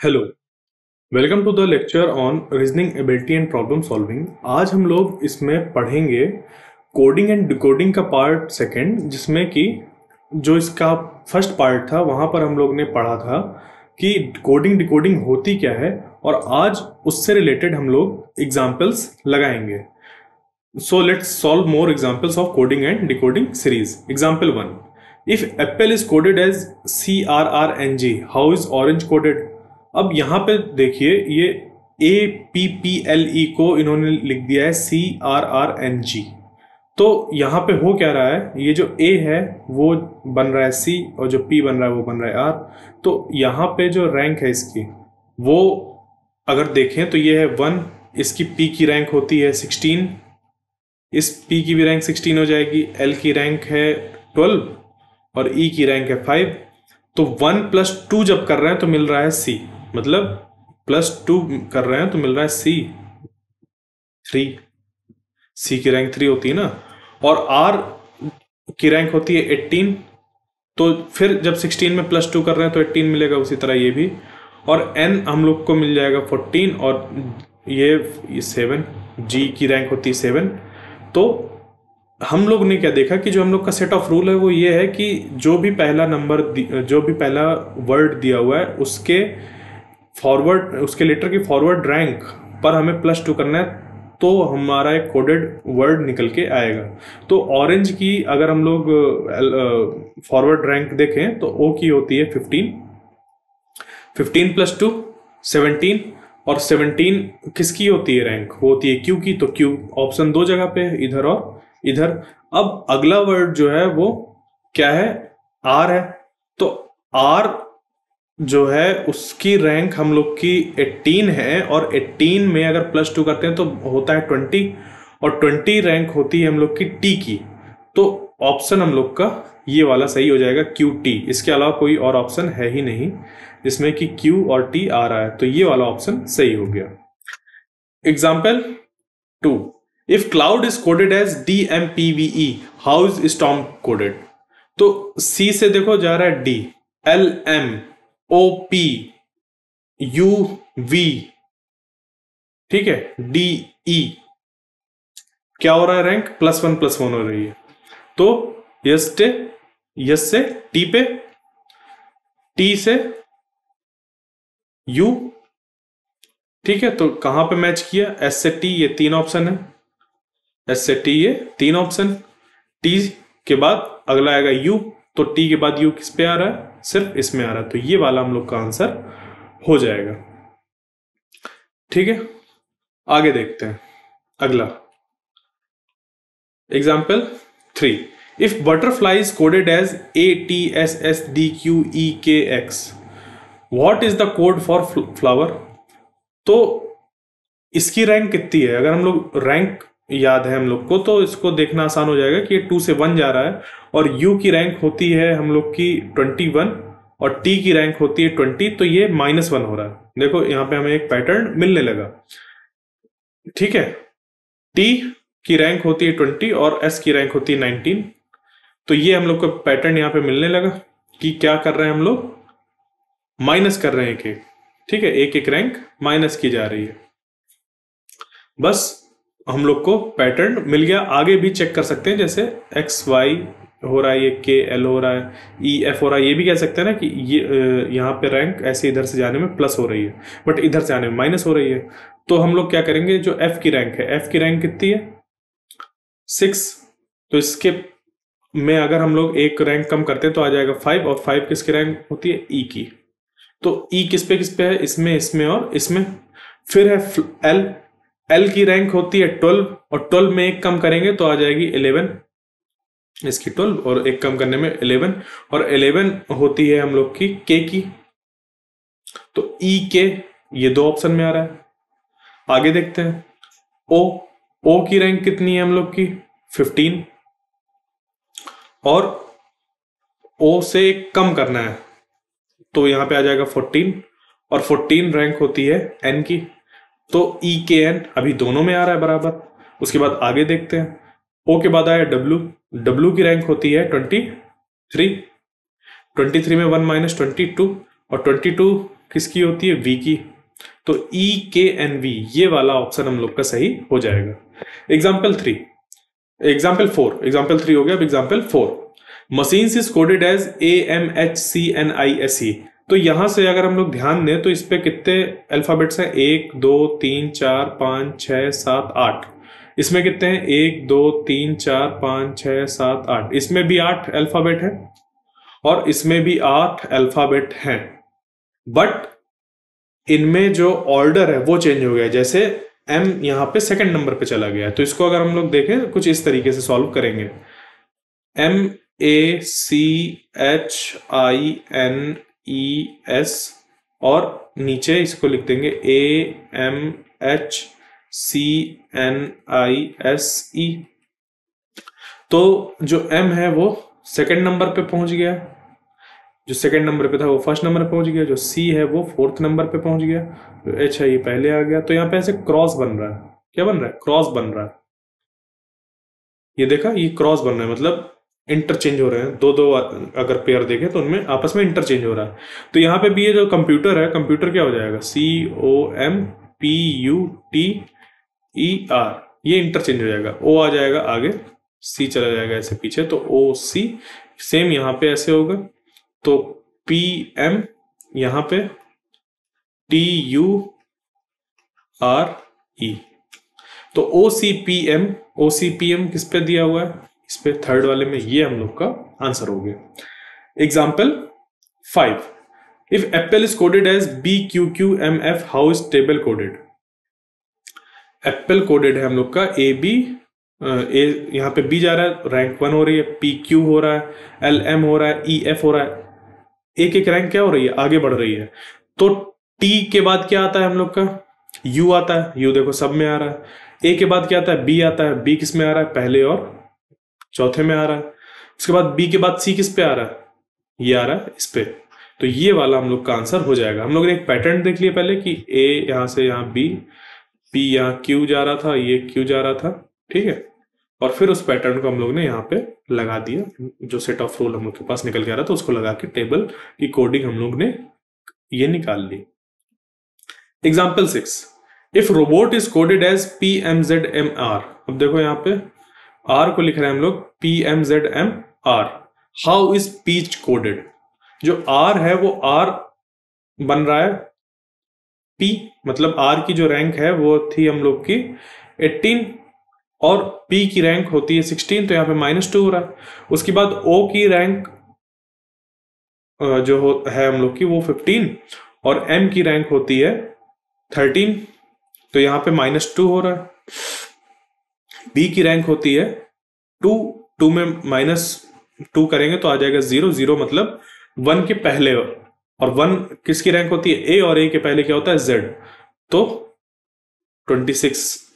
Hello, welcome to the lecture on reasoning ability and problem solving. आज हम लोग इसमें पढ़ेंगे कोडिंग एंड डिकोडिंग का पार्ट सेकंड, जिसमें कि जो इसका फर्स्ट पार्ट था वहाँ पर हम लोग ने पढ़ा था कि कोडिंग डिकोडिंग होती क्या है, और आज उससे रिलेटेड हम लोग एग्जाम्पल्स लगाएंगे। So let's solve more examples of coding and decoding series. Example 1. If apple is coded as CRRNG, how is orange coded? अब यहाँ पे देखिए, ये APPLE को इन्होंने लिख दिया है CRRNG। तो यहाँ पे हो क्या रहा है, ये जो A है वो बन रहा है C और जो P बन रहा है वो बन रहा है R। तो यहाँ पे जो रैंक है इसकी, वो अगर देखें तो ये है 1, इसकी P की रैंक होती है 16, इस P की भी रैंक 16 हो जाएगी, L की रैंक है 12 और E की रैंक है 5। तो 1 + 2 जब कर रहे हैं तो मिल रहा है C, मतलब +2 कर रहे हैं तो मिल रहा है C 3। C की रैंक 3 होती है ना, और R की रैंक होती है 18। तो फिर जब 16 में +2 कर रहे हैं तो 18 मिलेगा, उसी तरह ये भी। और N हम लोग को मिल जाएगा 14 और ये 7, G की रैंक होती है 7। तो हम लोग ने क्या देखा कि जो हम लोग का सेट ऑफ रूल है वो ये है कि जो भी पहला नंबर, जो भी पहला वर्ड दिया हुआ है उसके फॉरवर्ड, उसके लेटर की फॉरवर्ड रैंक पर हमें +2 करना है, तो हमारा एक कोडेड वर्ड निकल के आएगा। तो ऑरेंज की अगर हम लोग फॉरवर्ड रैंक देखें तो O की होती है 15, 15 + 2 17, और 17 किसकी होती है रैंक, वो होती है Q की। तो Q ऑप्शन दो जगह पे, इधर और इधर। अब अगला वर्ड जो है वो क्या है, R है। तो R जो है उसकी रैंक हम लोग की 18 है, और 18 में अगर +2 करते हैं तो होता है 20, और 20 रैंक होती है हम लोग की T की। तो ऑप्शन हम लोग का ये वाला सही हो जाएगा, QT। इसके अलावा कोई और ऑप्शन है ही नहीं जिसमें कि Q और T आ रहा है, तो ये वाला ऑप्शन सही हो गया। Example 2. If cloud is coded as DMPVE, how is storm coded? तो C से देखो जा रहा है D, LMOP UV, ठीक है, DE। क्या हो रहा है, रैंक +1 हो रही है। तो यस से T पे, T से U, ठीक है। तो कहां पे मैच किया, S से T, ये 3 ऑप्शन है, S से T ये 3 ऑप्शन। T के बाद अगला आएगा U, तो T के बाद U किस पे आ रहा है, सिर्फ इसमें आ रहा है। तो ये वाला हम लोग का आंसर हो जाएगा, ठीक है। आगे देखते हैं अगला example 3. If butterfly is coded as ATSSDQEKX, what is the code for flower? तो इसकी रैंक कितनी है, अगर हम लोग रैंक याद है हम लोग को तो इसको देखना आसान हो जाएगा कि ये 2 से 1 जा रहा है, और U की रैंक होती है हम लोग की 21 और T की रैंक होती है 20। तो ये -1 हो रहा है। देखो यहाँ पे हमें एक पैटर्न मिलने लगा, ठीक है। T की रैंक होती है 20 और S की रैंक होती है 19। तो ये हम लोग को पैटर्न यहाँ पे मिलने लगा कि क्या कर रहे हैं हम लोग, माइनस कर रहे हैं एक, ठीक है, एक रैंक माइनस की जा रही है। बस हम लोग को पैटर्न मिल गया। आगे भी चेक कर सकते हैं, जैसे XY हो रहा है, ये KL हो रहा है, EF हो रहा है। ये भी कह सकते हैं ना कि ये यहाँ पे रैंक ऐसे इधर से जाने में प्लस हो रही है, बट इधर से आने में माइनस हो रही है। तो हम लोग क्या करेंगे, जो F की रैंक है, F की रैंक कितनी है 6। तो इसके में अगर हम लोग एक रैंक कम करते हैं तो आ जाएगा 5, और 5 किसकी रैंक होती है, E की। तो E किस पे है, इसमें और इसमें। फिर है L की रैंक होती है 12, और 12 में एक कम करेंगे तो आ जाएगी 11, इसकी 12 और एक कम करने में 11, और 11 होती है हम लोग की K की। तो EK ये 2 ऑप्शन में आ रहा है। आगे देखते हैं O की रैंक कितनी है हम लोग की 15, और O से एक कम करना है तो यहां पे आ जाएगा 14, और 14 रैंक होती है N की। तो EKN अभी दोनों में आ रहा है बराबर। उसके बाद आगे देखते हैं, O के बाद आया W की रैंक होती है 23, 23 में 1 - 22, और 22 किसकी होती है? वी की। तो EKNV ये वाला ऑप्शन हम लोग का सही हो जाएगा। एग्जाम्पल 3, एग्जाम्पल 4, एग्जाम्पल 3 हो गया। अब example 4, machines is coded as AMHCNISE। तो यहां से अगर हम लोग ध्यान दें तो इस पे कितने अल्फाबेट्स हैं? 1 2 3 4 5 6 7 8। इसमें कितने हैं? 1 2 3 4 5 6 7 8। इसमें भी 8 अल्फाबेट है और इसमें भी 8 अल्फाबेट हैं, बट इनमें जो ऑर्डर है वो चेंज हो गया। जैसे M यहां पे सेकंड नंबर पे चला गया, तो इसको अगर हम लोग देखें कुछ इस तरीके से सॉल्व करेंगे। MACHINES और नीचे इसको लिख देंगे AMHCNISE। तो जो M है वो सेकंड नंबर पे पहुंच गया, जो सेकंड नंबर पे था वो फर्स्ट नंबर पे पहुंच गया, जो C है वो फोर्थ नंबर पे पहुंच गया, जो H है ये पहले आ गया। तो यहाँ पे ऐसे क्रॉस बन रहा है। क्या बन रहा है? क्रॉस बन रहा है। ये देखा, ये क्रॉस बन रहा है, मतलब इंटरचेंज हो रहे हैं। दो दो अगर पेयर देखें तो उनमें आपस में इंटरचेंज हो रहा है। तो यहाँ पे भी ये जो कंप्यूटर है, कंप्यूटर क्या हो जाएगा? COMPUTER, ये इंटरचेंज हो जाएगा। O आ जाएगा आगे, C चला जाएगा ऐसे पीछे, तो OC। सेम यहाँ पे ऐसे होगा, तो PM यहाँ पे TURE। तो OCPM किस पे दिया हुआ है? इस पे थर्ड वाले में। ये हम लोग का आंसर हो गया। Example 5, if apple is coded as BQQMF, how is table coded? Apple coded है हम लोग का AB, यहाँ पे B जा रहा है, रैंक 1 हो रही है, PQ हो रहा है, LM हो रहा है, EF हो रहा है। एक एक रैंक क्या हो रही है? आगे बढ़ रही है। तो T के बाद क्या आता है हम लोग का? U आता है। U देखो सब में आ रहा है। A के बाद क्या आता है? B आता है। B किस में आ रहा है? पहले और चौथे में आ रहा है। उसके बाद B के बाद C किस पे आ रहा है? ये आ रहा है इस पे। तो ये वाला हम लोग का आंसर हो जाएगा। हम लोग ने एक पैटर्न देख लिया पहले कि A यहां से यहाँ B यहाँ Q जा रहा था, ये Q जा रहा था, ठीक है। और फिर उस पैटर्न को हम लोग ने यहाँ पे लगा दिया, जो सेट ऑफ रूल हम लोग के पास निकल के आ रहा था उसको लगा के टेबल की कोडिंग हम लोग ने ये निकाल ली। Example 6, if robot is coded as PMZMR। अब देखो यहाँ पे R को लिख रहे हैं हम लोग PMZMR, how is speech coded? जो R है वो R बन रहा है P, मतलब R की जो रैंक है वो थी हम लोग की 18 और P की रैंक होती है 16, तो यहाँ पे -2 हो रहा है। उसके बाद O की रैंक जो है हम लोग की वो 15 और M की रैंक होती है 13, तो यहाँ पे -2 हो रहा है। B की रैंक होती है 2 में -2 करेंगे तो आ जाएगा 0, 0 मतलब 1 के पहले, और 1 किसकी रैंक होती है? A, और A के पहले क्या होता है? Z, तो 26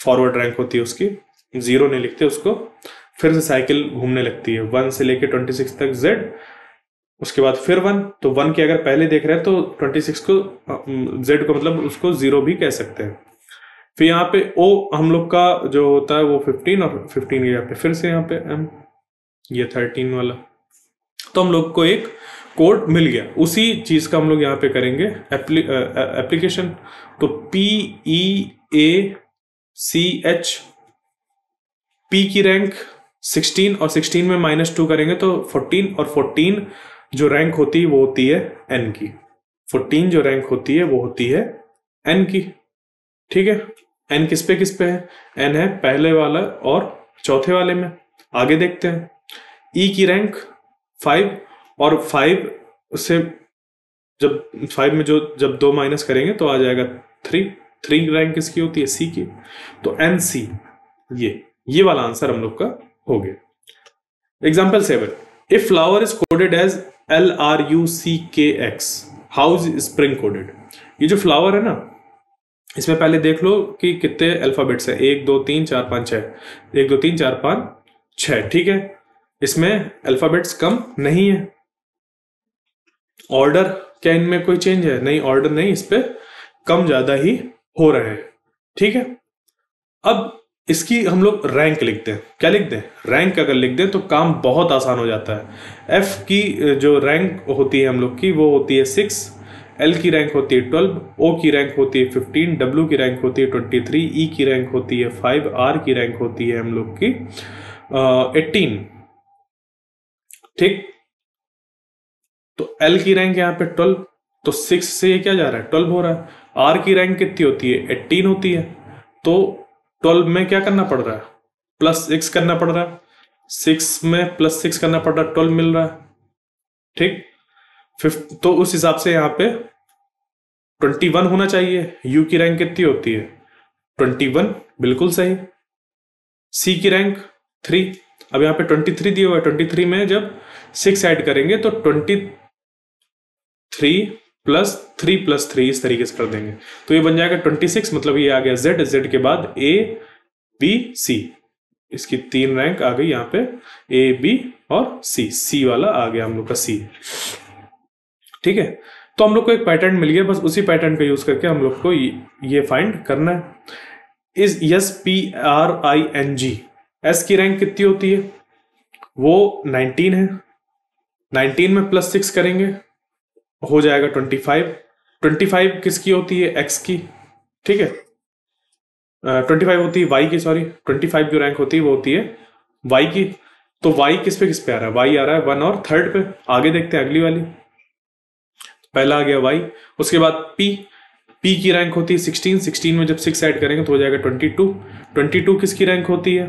फॉरवर्ड रैंक होती है उसकी। 0 नहीं लिखते उसको, फिर से साइकिल घूमने लगती है 1 से लेके 26 तक Z, उसके बाद फिर 1, तो 1 के अगर पहले देख रहे हैं तो 26 को Z को मतलब उसको 0 भी कह सकते हैं। फिर यहाँ पे O हम लोग का जो होता है वो 15 और 15 यहाँ पे फिर से यहाँ पे M, ये 13 वाला। तो हम लोग को एक कोड मिल गया। उसी चीज का हम लोग यहाँ पे करेंगे एप्लीकेशन। तो PEACH, P की रैंक 16 और 16 में -2 करेंगे तो 14, और 14 जो रैंक होती है वो होती है N की। 14 जो रैंक होती है वो होती है N की, ठीक है। N किस पे है? N है पहले वाला और चौथे वाले में। आगे देखते हैं। E की रैंक 5, और 5 से जब 5 में जब 2 माइनस करेंगे तो आ जाएगा 3 रैंक किसकी होती है? C की। तो NC, ये वाला आंसर हम लोग का हो गया। Example 7, if flower is coded as LRUCKX, how is spring coded? ये जो फ्लावर है ना, इसमें पहले देख लो कि कितने अल्फाबेट्स है। 1 2 3 4 5 6, 1 2 3 4 5 6, ठीक है। इसमें अल्फाबेट्स कम नहीं है। ऑर्डर क्या इनमें कोई चेंज है? नहीं, ऑर्डर नहीं, इस पे कम ज्यादा ही हो रहे हैं, ठीक है। अब इसकी हम लोग रैंक लिखते हैं। क्या लिखते हैं? रैंक अगर लिख दें तो काम बहुत आसान हो जाता है। F की जो रैंक होती है हम लोग की वो होती है 6, एल की रैंक होती है 12, ओ की रैंक होती है 15, डब्ल्यू की रैंक होती है 23, ई की रैंक होती है 5, आर की रैंक होती है हम लोग की 18। ठीक, तो एल की रैंक यहाँ पे 12, तो 6 से ये क्या जा रहा है 12 हो रहा है। आर की रैंक कितनी होती है 18 होती है, तो 12 में क्या करना पड़ रहा है +6 करना पड़ रहा है, 6 में +6 करना पड़ रहा है, 12 मिल रहा है। ठीक, तो उस हिसाब से यहाँ पे 21 होना चाहिए। यू की रैंक कितनी होती है 21, बिल्कुल सही। सी की रैंक 3, अब यहाँ पे 23 दिया हुआ है, 23 में जब 6 ऐड करेंगे तो 23 प्लस 3 प्लस 3 इस तरीके से कर देंगे, तो ये बन जाएगा 26। मतलब ये आ गया जेड, जेड के बाद ए बी सी, इसकी 3 रैंक आ गई यहाँ पे, ए बी और सी, सी वाला आ गया हम लोग का सी। ठीक है, तो हम लोग को एक पैटर्न मिल गया, बस उसी पैटर्न का यूज करके हम लोग को ये फाइंड करना है। इस SPRING, एस की रैंक कितनी होती है वो 19 है, 19 में +6 करेंगे हो जाएगा 25, 25 किसकी होती है एक्स की। ठीक है, 25 होती है वाई की, सॉरी 25 जो रैंक होती है वो होती है वाई की। तो वाई किस पे आ रहा है, वाई आ रहा है 1 और 3rd पे। आगे देखते हैं अगली वाली, पहला आ गया वाई, उसके बाद पी, पी की रैंक होती है 16, 16 में जब 6 ऐड करेंगे तो हो जाएगा 22, 22 किसकी रैंक होती है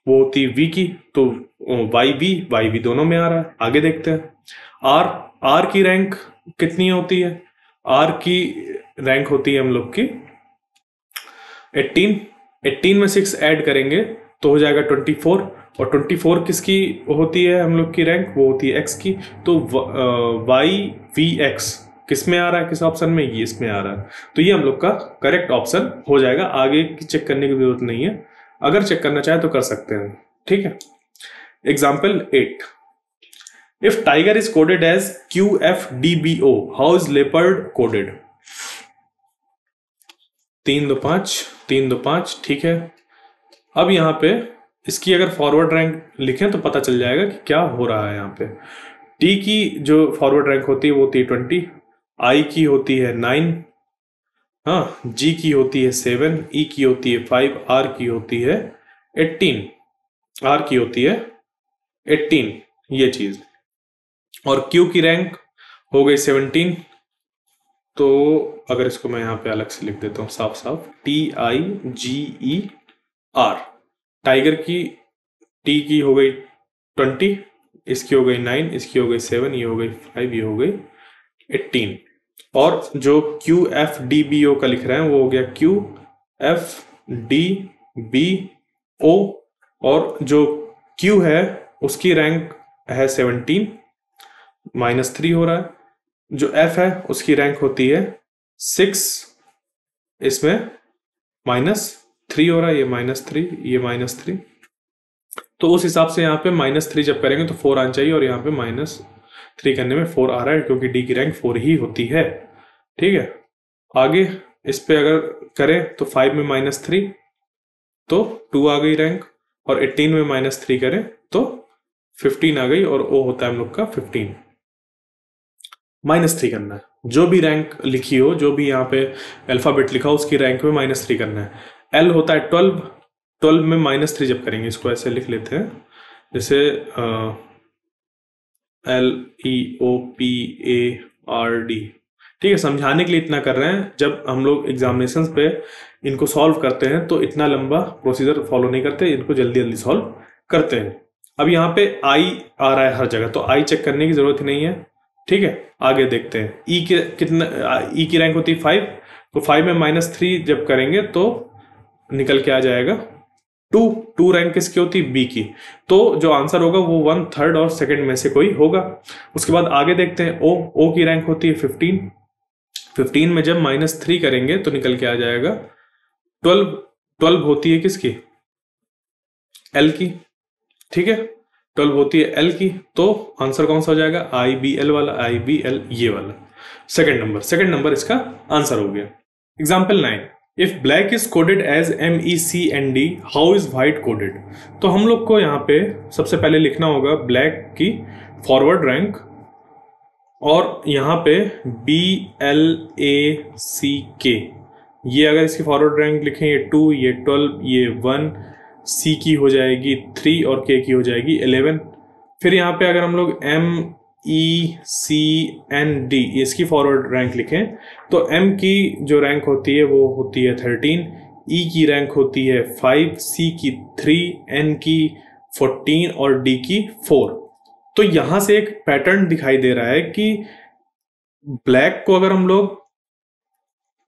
वो होती है वी की, तो वाई वी दोनों में आ रहा है। आगे देखते हैं आर, आर की रैंक कितनी होती है, आर की रैंक होती है हम लोग की 18, 18 में 6 ऐड करेंगे तो हो जाएगा 24, और 24 किसकी होती है हम लोग की रैंक, वो होती है एक्स की। तो वाई वी एक्स किस में आ रहा है, किस ऑप्शन में, ये इसमें आ रहा है, तो ये हम लोग का करेक्ट ऑप्शन हो जाएगा। आगे की चेक करने की जरूरत नहीं है, अगर चेक करना चाहे तो कर सकते हैं। ठीक है, example 8, if tiger is coded as QFDBO, how is leopard coded. 3 2 5, 3 2 5। ठीक है, अब यहाँ पे इसकी अगर फॉरवर्ड रैंक लिखें तो पता चल जाएगा कि क्या हो रहा है। यहाँ पे टी की जो फॉरवर्ड रैंक होती है वो होती है 20, आई की होती है 9, हाँ, जी की होती है 7, ई की होती है 5, आर की होती है 18, आर की होती है 18, ये चीज। और क्यू की रैंक हो गई 17, तो अगर इसको मैं यहाँ पे अलग से लिख देता हूँ साफ साफ, TIGER, टाइगर की टी की हो गई 20, इसकी हो गई 9, इसकी हो गई 7, ये हो गई 5, ये हो गई 18, और जो QFDBO का लिख रहे हैं वो हो गया QFDBO, और जो Q है उसकी रैंक है 17, -3 हो रहा है। जो F है उसकी रैंक होती है 6, इसमें -3 हो रहा है, ये -3, ये -3, तो उस हिसाब से यहाँ पे -3 जब करेंगे तो 4 आना चाहिए, और यहाँ पे -3 करने में 4 आ रहा है, क्योंकि डी की रैंक 4 ही होती है। ठीक है, आगे इस पे अगर करें तो 5 में -3 तो 2 आ गई रैंक, और 18 में -3 करें तो 15 आ गई, और ओ होता है हम लोग का 15। -3 करना है, जो भी रैंक लिखी हो, जो भी यहाँ पे अल्फाबेट लिखा हो उसकी रैंक में -3 करना है। एल होता है 12, 12 में -3 जब करेंगे, इसको ऐसे लिख लेते हैं जैसे LEOPARD। ठीक है, समझाने के लिए इतना कर रहे हैं, जब हम लोग एग्जामिनेशंस पे इनको सॉल्व करते हैं तो इतना लंबा प्रोसीजर फॉलो नहीं करते, इनको जल्दी जल्दी सॉल्व करते हैं। अब यहाँ पे आई आ रहा है हर जगह, तो आई चेक करने की जरूरत ही नहीं है। ठीक है, आगे देखते हैं ई के कितना, ई की रैंक होती है 5, तो 5 में -3 जब करेंगे तो निकल के आ जाएगा 2 रैंक किसकी होती है बी की, तो जो आंसर होगा वो 1, 3rd और 2nd में से कोई होगा। उसके बाद आगे देखते हैं ओ की रैंक होती है 15, 15 में जब -3 करेंगे तो निकल के आ जाएगा 12 होती है किसकी, एल की। ठीक है, 12 होती है एल की, तो आंसर कौन सा हो जाएगा, IBL वाला, IBL ये वाला, सेकंड नंबर इसका आंसर हो गया। Example 9, if black is coded as MECND, how is white coded. तो हम लोग को यहाँ पे सबसे पहले लिखना होगा ब्लैक की फॉरवर्ड रैंक, और यहाँ पे BLACK, ये अगर इसकी फॉरवर्ड रैंक लिखें, ये 2, ये 12, ये 1, C की हो जाएगी 3 और K की हो जाएगी 11। फिर यहाँ पे अगर हम लोग MECND इसकी फॉरवर्ड रैंक लिखें तो M की जो रैंक होती है वो होती है 13, E की रैंक होती है 5, C की 3, N की 14 और D की 4। तो यहां से एक पैटर्न दिखाई दे रहा है कि ब्लैक को अगर हम लोग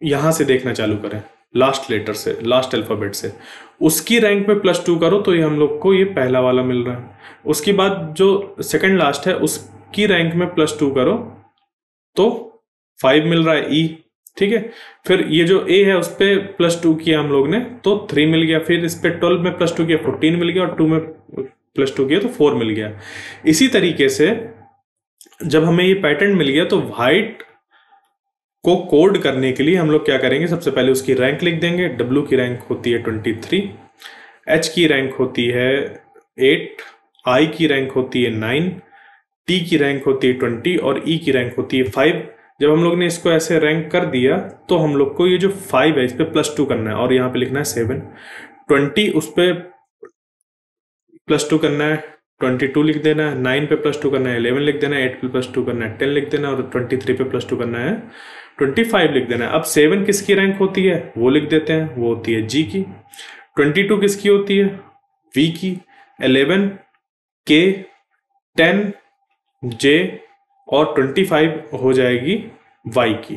यहां से देखना चालू करें, लास्ट लेटर से, लास्ट अल्फाबेट से, उसकी रैंक में +2 करो तो ये हम लोग को ये पहला वाला मिल रहा है। उसके बाद जो सेकंड लास्ट है उसकी रैंक में +2 करो तो 5 मिल रहा है, E, ठीक है। फिर ये जो A है उस पर +2 किया हम लोग ने तो 3 मिल गया। फिर इस पे 12 में +2 किया 14 मिल गया और 2 में +2 किया तो 4 मिल गया। इसी तरीके से जब हमें ये पैटर्न मिल गया तो व्हाइट को कोड करने के लिए हम लोग क्या करेंगे, सबसे पहले उसकी रैंक लिख देंगे। W की रैंक होती है 23, H की रैंक होती है 8, I की रैंक होती है 9, T की रैंक होती है 20 और E की रैंक होती है 5। जब हम लोग ने इसको ऐसे रैंक कर दिया तो हम लोग को ये जो 5 है इस पे +2 करना है और यहाँ पे लिखना है 7, 20 उस पे +2 करना है, 22 लिख देना है, 9 पे +2 करना है, 11 लिख देना है, 8 पे +2 करना है, 10 लिख देना है और 23 पे +2 करना है, 25 लिख देना है। अब 7 किसकी रैंक होती है वो लिख देते हैं, वो होती है G की। 22 किसकी होती है, V की। 11 K, 10 J और 25 हो जाएगी Y की।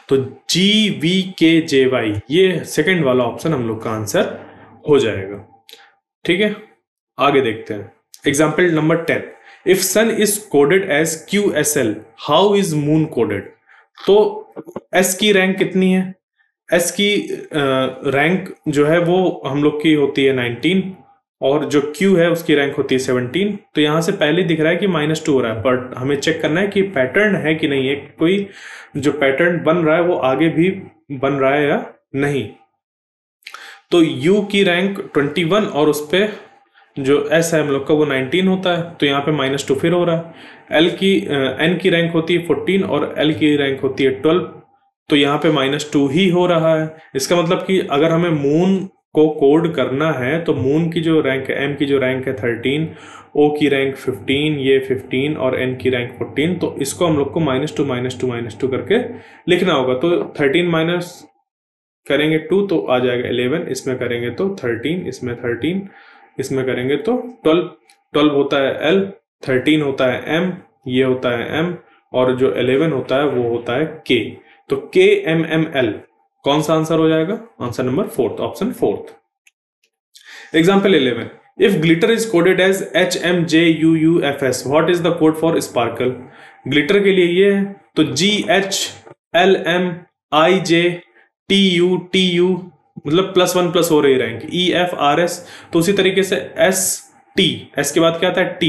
तो GVKJY ये सेकंड वाला ऑप्शन हम लोग का आंसर हो जाएगा, ठीक है। आगे देखते हैं example number 10। If sun is coded as QSL, how is moon coded. तो S की रैंक कितनी है, S की रैंक जो है वो हम लोग की होती है 19 और जो Q है उसकी रैंक होती है 17। तो यहां से पहले दिख रहा है कि -2 हो रहा है, बट हमें चेक करना है कि पैटर्न है कि नहीं है, कोई जो पैटर्न बन रहा है वो आगे भी बन रहा है या नहीं। तो U की रैंक 21 और उस पे जो S है हम लोग का वो 19 होता है, तो यहाँ पे -2 फिर हो रहा है। N की रैंक होती है 14 और L की रैंक होती है 12, तो यहाँ पे -2 ही हो रहा है। इसका मतलब कि अगर हमें मून को कोड करना है तो मून की जो रैंक है, M की जो रैंक है 13, O की रैंक 15, ये 15 और N की रैंक 14, तो इसको हम लोग को -2 करके लिखना होगा। तो 13 माइनस करेंगे 2 तो आ जाएगा 11, इसमें करेंगे तो 13, इसमें 13, इसमें करेंगे तो 12। 12 होता है L, 13 होता है M, ये होता है M और जो 11 होता है वो होता है K। तो KMML कौन सा आंसर हो जाएगा, answer number 4, option 4। Example 11। If glitter is coded as HMJUUFS, what is the code for sparkle. Glitter के लिए ये है तो GHLMIJTUTU, मतलब +1+ हो रही रैंक, EFRS। तो उसी तरीके से ST, S के बाद क्या आता है T,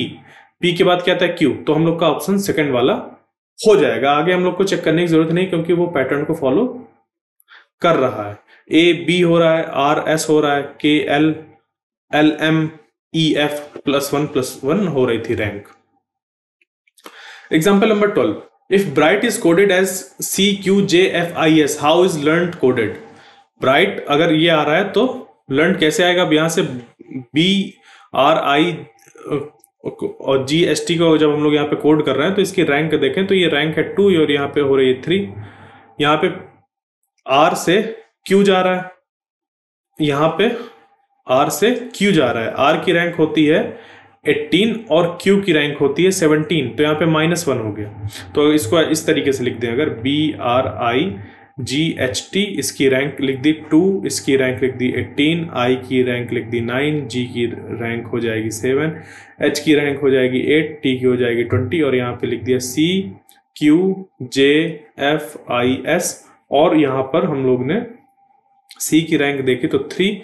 P के बाद क्या आता है Q, तो हम लोग का ऑप्शन सेकंड वाला हो जाएगा। आगे हम लोग को चेक करने की जरूरत नहीं क्योंकि वो पैटर्न को फॉलो कर रहा है। AB हो रहा है, RS हो रहा है, KL LM EF +1+1 हो रही थी rank. Example number 12। If bright is coded as CQJFIS, how is learn coded. Bright अगर ये आ रहा है तो लर्न कैसे आएगा, अब यहां से BRI और GST को जब हम लोग यहाँ पे कोड कर रहे हैं तो इसकी रैंक देखें तो ये रैंक है 2 और यहाँ पे हो रही है 3। यहाँ पे R से Q जा रहा है, यहाँ पे R से Q जा रहा है। R की रैंक होती है 18 और Q की रैंक होती है 17, तो यहाँ पे -1 हो गया। तो इसको इस तरीके से लिख दें, अगर BRIGHT, इसकी रैंक लिख दी 2, इसकी रैंक लिख दी 18, I की रैंक लिख दी 9, G की रैंक हो जाएगी 7, H की रैंक हो जाएगी 8, T की हो जाएगी 20 और यहाँ पे लिख दिया CQJFIS। और यहाँ पर हम लोग ने C की रैंक देखी तो 3,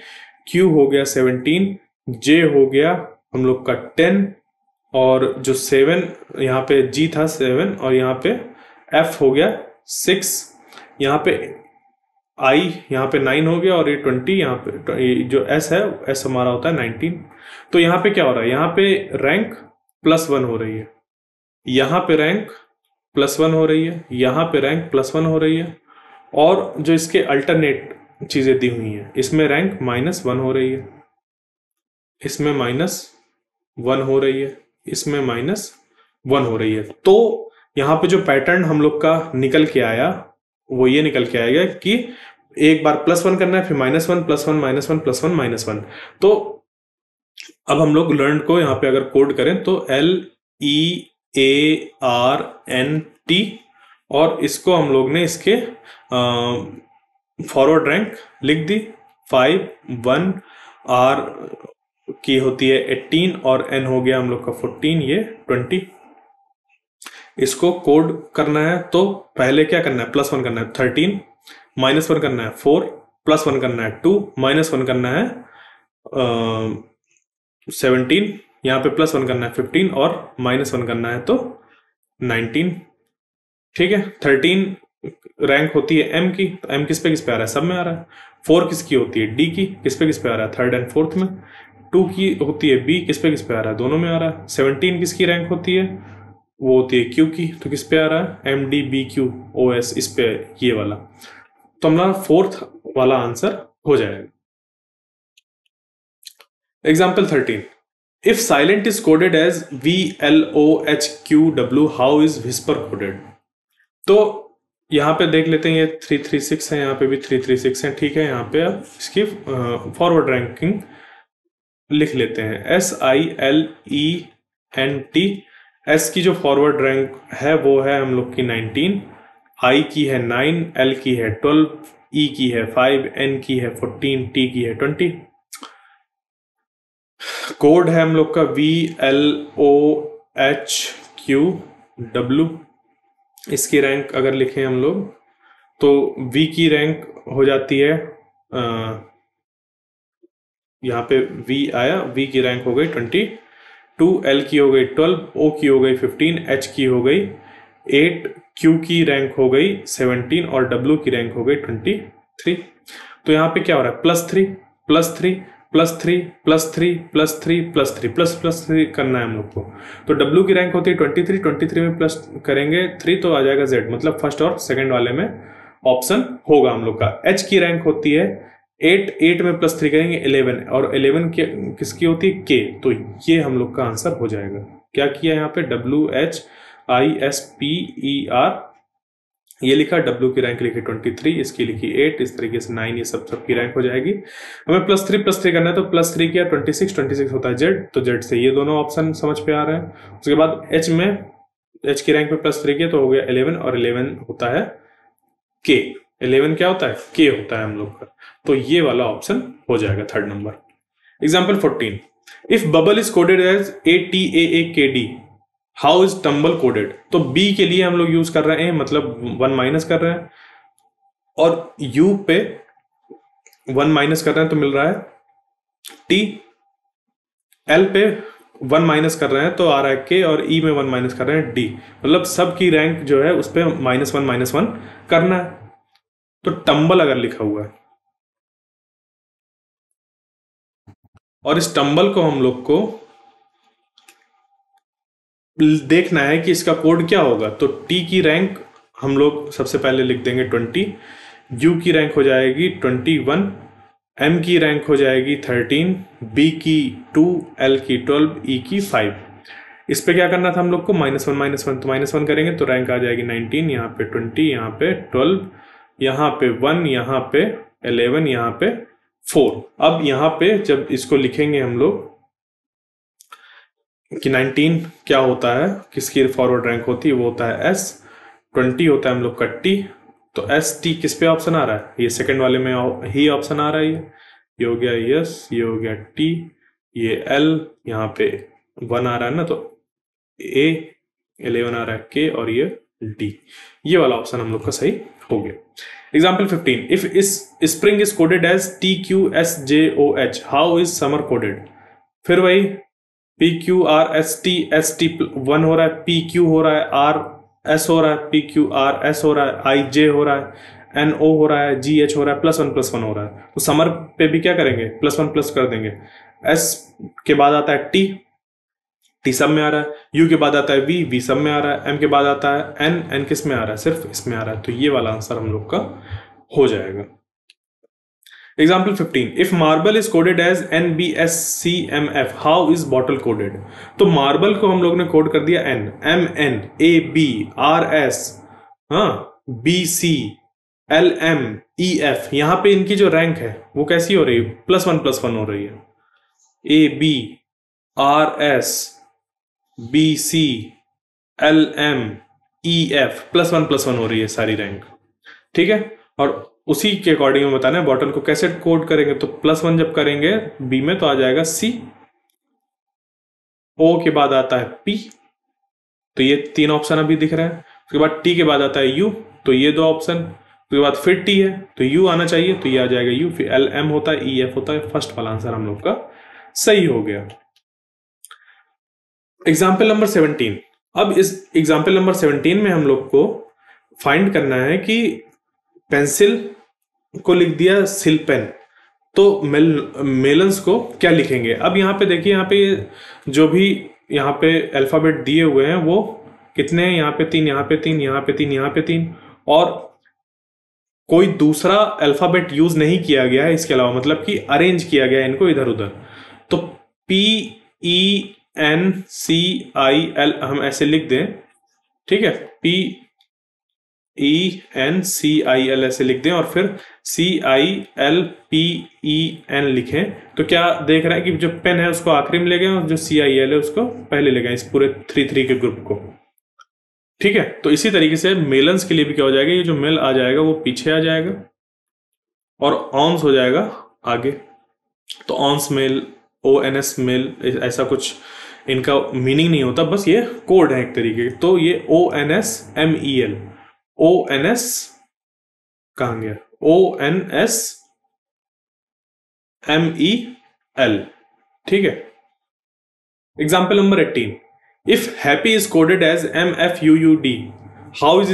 Q हो गया 17, J हो गया हम लोग का 10 और जो 7 यहाँ पे G था 7 और यहाँ पे F हो गया 6, यहाँ पे I यहाँ पे 9 हो गया और ये 20, यहाँ पे जो S है S हमारा होता है 19। तो यहाँ पे क्या हो रहा है, यहाँ पे रैंक +1 हो रही है, यहाँ पे रैंक +1 हो रही है, यहाँ पे रैंक +1 हो रही है, और जो इसके अल्टरनेट चीजें दी हुई हैं इसमें रैंक -1 हो रही है, इसमें -1 हो रही है, इसमें -1 हो रही है। तो यहाँ पे जो पैटर्न हम लोग का निकल के आया वो ये निकल के आएगा कि एक बार +1 करना है, फिर -1 +1 -1 +1 -1। तो अब हम लोग लर्न को यहाँ पे अगर कोड करें तो LEARNT, और इसको हम लोग ने इसके फॉरवर्ड रैंक लिख दी 5, 1, R की होती है 18 और N हो गया हम लोग का 14, ये 20। इसको कोड करना है तो पहले क्या करना है, +1 करना है 13, -1 करना है 4, +1 करना है 2, -1 करना है 17, यहाँ पे +1 करना है 15 और -1 करना है तो 19। ठीक है, 13 रैंक होती है M की, तो M किस पे आ रहा है, सब में आ रहा है। 4 किसकी होती है, D की, किस पे आ रहा है, 3rd एंड 4th में। 2 की होती है B, किस पे आ रहा है, दोनों में आ रहा है। 17 किसकी रैंक होती है, वो होती है Q की, तो किस पे आ रहा है, MDBQOS, इस पे ये वाला। तो हमारा 4th वाला आंसर हो जाएगा। Example 13, if silent is coded as VLOHQW, how is whisper coded? तो यहाँ पे देख लेते हैं, ये 336 है, यहाँ पे भी 336 है। ठीक है, यहाँ पे अब इसकी फॉरवर्ड रैंकिंग लिख लेते हैं। SILENT, S की जो फॉरवर्ड रैंक है वो है हम लोग की 19, I की है 9, L की है 12, E की है 5, N की है 14, T की है 20। कोड है हम लोग का VLOHQW। इसकी रैंक अगर लिखें हम लोग तो V की रैंक हो जाती है, यहाँ पे V आया, V की रैंक हो गई 22, L की हो गई 12, O की हो गई 15, H की हो गई 8, Q की रैंक हो गई 17 और W की रैंक हो गई 23। तो यहाँ पे क्या हो रहा है, +3 +3 +3 +3 +3 +3 ++3 करना है हम लोग को। तो W की रैंक होती है 23, 23 में प्लस करेंगे 3 तो आ जाएगा Z, मतलब फर्स्ट और सेकंड वाले में ऑप्शन होगा हम लोग का। H की रैंक होती है 8, 8 में +3 करेंगे 11, और 11 किसकी होती है, K। तो ये हम लोग का आंसर हो जाएगा। क्या किया यहाँ पे, WHISPER, ये लिखा, W की रैंक लिखी 23, इसकी लिखी 8, इस तरीके से 9, ये सब की रैंक हो जाएगी। हमें +3 करना है तो +3 किया 26, 26 होता है Z, तो Z से ये दोनों ऑप्शन समझ पे आ रहे हैं। उसके बाद H की रैंक पे +3 किया तो हो गया 11, और 11 होता है K। 11 क्या होता है, K होता है हम लोग का। तो ये वाला ऑप्शन हो जाएगा 3rd number. Example 14, if bubble is coded as ATAAKD, how is tumble coded? तो B के लिए हम लोग यूज कर रहे हैं, मतलब 1 माइनस कर रहे हैं, और U पे 1 माइनस कर रहे हैं तो मिल रहा है T। L पे 1 माइनस कर रहे हैं तो आ रहा है K, और E में 1 माइनस कर रहे हैं D। मतलब सब की रैंक जो है उस पर -1 करना है। तो टम्बल अगर लिखा हुआ है और इस टम्बल को हम लोग को देखना है कि इसका कोड क्या होगा, तो T की रैंक हम लोग सबसे पहले लिख देंगे 20, U की रैंक हो जाएगी 21, M की रैंक हो जाएगी 13, B की 2, L की 12, E की 5। इस पे क्या करना था हम लोग को, -1 तो -1 करेंगे तो रैंक आ जाएगी 19, यहाँ पे 20, यहाँ पे 12, यहाँ पे 1, यहाँ पे 11, यहाँ पे 4। अब यहाँ पे जब इसको लिखेंगे हम लोग कि 19 क्या होता है, किसकी फॉरवर्ड रैंक होती है, वो होता है S। 20 होता है हम लोग का T, तो ST किस पे ऑप्शन आ रहा है, ये सेकंड वाले में ही ऑप्शन आ रहा है। ये हो गया S, ये हो गया T, ये L, यहाँ पे 1 आ रहा है ना, तो A, 11 आ रहा है K, और ये D। ये वाला ऑप्शन हम लोग का सही हो गया। Example 15, if is spring is coded as TQSJOH, how is summer coded? फिर वही PQRST 1 हो रहा है, PQ हो रहा है, RS हो रहा है, PQRS हो रहा है, IJ हो रहा है, NO हो रहा है, GH हो रहा है, +1 हो रहा है। तो समर पे भी क्या करेंगे, +1 कर देंगे। S के बाद आता है T, टी सब में आ रहा है, यू के बाद आता है वी, वी सब में आ रहा है, एम के बाद आता है एन, एन किस में आ रहा है, सिर्फ इसमें आ रहा है। तो ये वाला आंसर हम लोग का हो जाएगा। Example 15, if marble is coded as NBSCMF, how is bottle coded. तो मार्बल को हम लोग ने कोड कर दिया एन, MN, ABRS, हाँ, BC, LM, EF। यहां पे इनकी जो रैंक है वो कैसी हो रही है, +1+1 हो रही है। ABRS, BC, LM, EF +1+1 हो रही है सारी रैंक, ठीक है। और उसी के अकॉर्डिंग में बताना है बॉटल को कैसे कोड करेंगे। तो +1 जब करेंगे बी में तो आ जाएगा C, O के बाद आता है P, तो ये 3 ऑप्शन अभी दिख रहे हैं। उसके बाद T के बाद आता है U, तो ये 2 ऑप्शन। उसके बाद फिर T है तो U आना चाहिए, तो ये आ जाएगा U। फिर LM होता है, EF होता है। फर्स्ट वाला आंसर हम लोग का सही हो गया। एग्जाम्पल नंबर 17, अब इस एग्जाम्पल नंबर 17 में हम लोग को फाइंड करना है कि पेंसिल को लिख दिया सिल पेन, तो मेलन्स को क्या लिखेंगे। अब यहाँ पे देखिए, यहाँ पे जो भी यहाँ पे अल्फाबेट दिए हुए हैं वो कितने हैं, यहाँ पे 3, यहाँ पे 3, यहाँ पे 3, यहाँ पे 3, और कोई दूसरा अल्फाबेट यूज नहीं किया गया है इसके अलावा, मतलब कि अरेंज किया गया है इनको इधर उधर। तो PENCIL हम ऐसे लिख दें, ठीक है, PENCIL ऐसे लिख दें और फिर CILPEN लिखें। तो क्या देख रहा है कि जो पेन है उसको आखिरी में ले गए और जो CIL है उसको पहले ले गए, इस पूरे 3 के ग्रुप को, ठीक है। तो इसी तरीके से मेलन्स के लिए भी क्या हो जाएगा, ये जो मेल आ जाएगा वो पीछे आ जाएगा और ऑन्स हो जाएगा आगे। तो ऑन्स मेल, ONS मेल, ऐसा कुछ इनका मीनिंग नहीं होता, बस ये कोड है एक तरीके। तो ये ONSMEL, ONS कहाँ गया, ONSMEL, ठीक है। Example number 18, if happy is coded as MFUUD, how is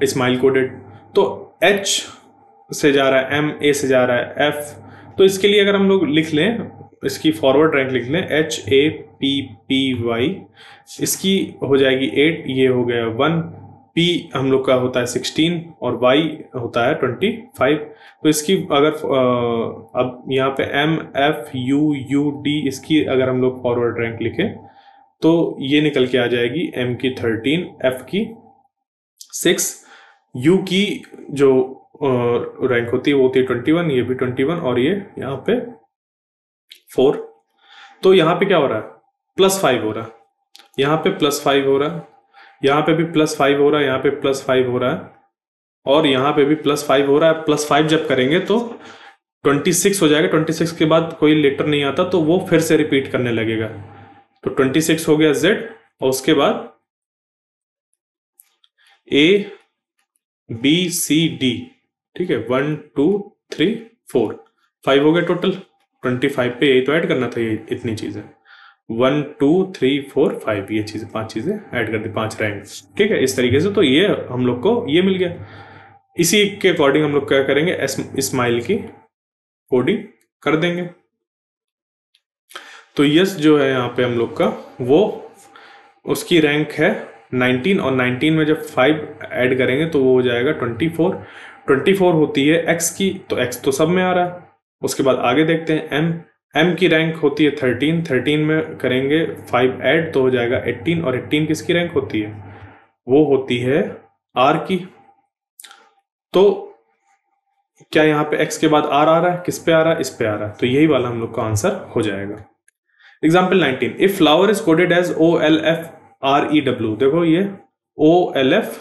smile coded. तो H से जा रहा है, M, A से जा रहा है, F। तो इसके लिए अगर हम लोग लिख लें, इसकी फॉरवर्ड रैंक लिख लें, HAPPY, इसकी हो जाएगी 8, ये हो गया 1, P हम लोग का होता है 16 और Y होता है 25। तो इसकी अगर अब यहाँ पे MFUUD, इसकी अगर हम लोग फॉरवर्ड रैंक लिखें तो ये निकल के आ जाएगी M की 13, F की 6, U की जो रैंक होती है वो होती है 21, ये भी 21 और ये यहाँ पे 4। तो यहाँ पे क्या हो रहा है, +5 हो रहा है, यहाँ पे +5 हो रहा है, यहाँ पे भी +5 हो रहा है, यहाँ पे +5 हो रहा है और यहाँ पे भी +5 हो रहा है। +5 जब करेंगे तो 26 हो जाएगा। 26 के बाद कोई लेटर नहीं आता तो वो फिर से रिपीट करने लगेगा। तो 26 हो गया Z और उसके बाद ABCD, ठीक है, 1 2 3 4 5 हो गया टोटल। 25 पे यही तो ऐड करना था, ये इतनी चीजें 1 2 3 4 5, ये चीजें 5 चीजें ऐड कर दी, 5 रैंक, ठीक है, इस तरीके से। तो ये हम लोग को ये मिल गया। इसी के अकॉर्डिंग हम लोग क्या करेंगे, स्माइल की कोडिंग कर देंगे। तो यस जो है यहाँ पे हम लोग का वो उसकी रैंक है 19 और 19 में जब 5 ऐड करेंगे तो वो हो जाएगा 24। 24 होती है x की, तो x तो सब में आ रहा है। उसके बाद आगे देखते हैं m की रैंक होती है 13, 13 में करेंगे 5 ऐड तो हो जाएगा 18 और 18 किसकी रैंक होती है, वो होती है r की। तो क्या यहाँ पे x के बाद r आ रहा है, किस पे आ रहा है, इस पे आ रहा है, तो यही वाला हम लोग का आंसर हो जाएगा। Example 19, if flower is coded as OLFREW, देखो ये OLFREW,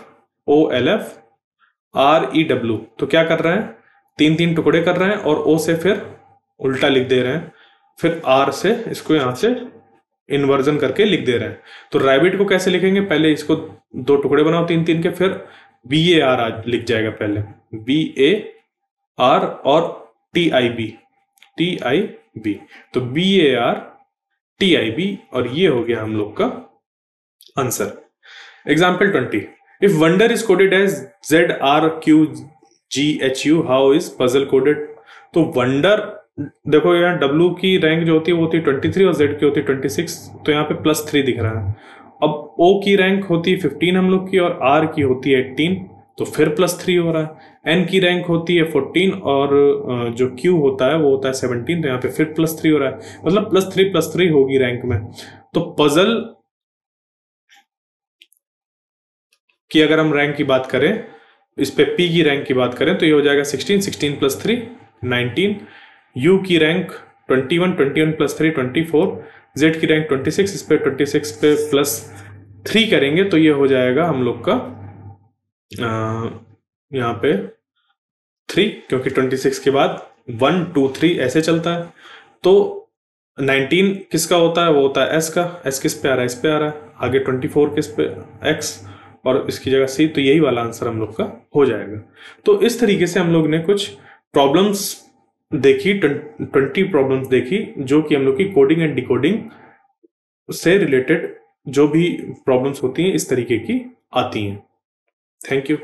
तो क्या कर रहे हैं, 3 टुकड़े कर रहे हैं और O से फिर उल्टा लिख दे रहे हैं, फिर R से इसको यहां से इन्वर्जन करके लिख दे रहे हैं। तो रैबिट को कैसे लिखेंगे, पहले इसको 2 टुकड़े बनाओ 3 के, फिर BAR लिख जाएगा, पहले BAR और TIB, तो BAR TIB और ये हो गया हम लोग का answer. Example 20, if wonder is coded as ZRQGHU, how is puzzle coded. तो वंडर देखो यहाँ W की रैंक जो होती है वो होती है 23 और Z की होती है 26, तो यहाँ पे +3 दिख रहा है। अब O की रैंक होती है 15 हम लोग की, और R की होती है 18, तो फिर +3 हो रहा है। N की रैंक होती है 14 और जो Q होता है वो होता है 17, तो यहाँ पे फिर +3 हो रहा है, मतलब +3 होगी रैंक में। तो पजल की अगर हम रैंक की बात करें, इस पे P की रैंक की बात करें तो ये हो जाएगा 16, 16 + 3 19, U की रैंक 21, 21 + 3 24, Z की रैंक 26, इस पे 26 पे +3 करेंगे तो ये हो जाएगा हम लोग का यहाँ पे 3, क्योंकि 26 के बाद 1 2 3 ऐसे चलता है। तो 19 किसका होता है, वो होता है S का। S किस पे आ रहा है, इस पे आ रहा है। आगे 24 किस पे, X, और इसकी जगह C, तो यही वाला आंसर हम लोग का हो जाएगा। तो इस तरीके से हम लोग ने कुछ प्रॉब्लम्स देखी, 20 प्रॉब्लम्स देखी, जो कि हम लोग की कोडिंग एंड डिकोडिंग से रिलेटेड जो भी प्रॉब्लम्स होती हैं इस तरीके की आती हैं। Thank you.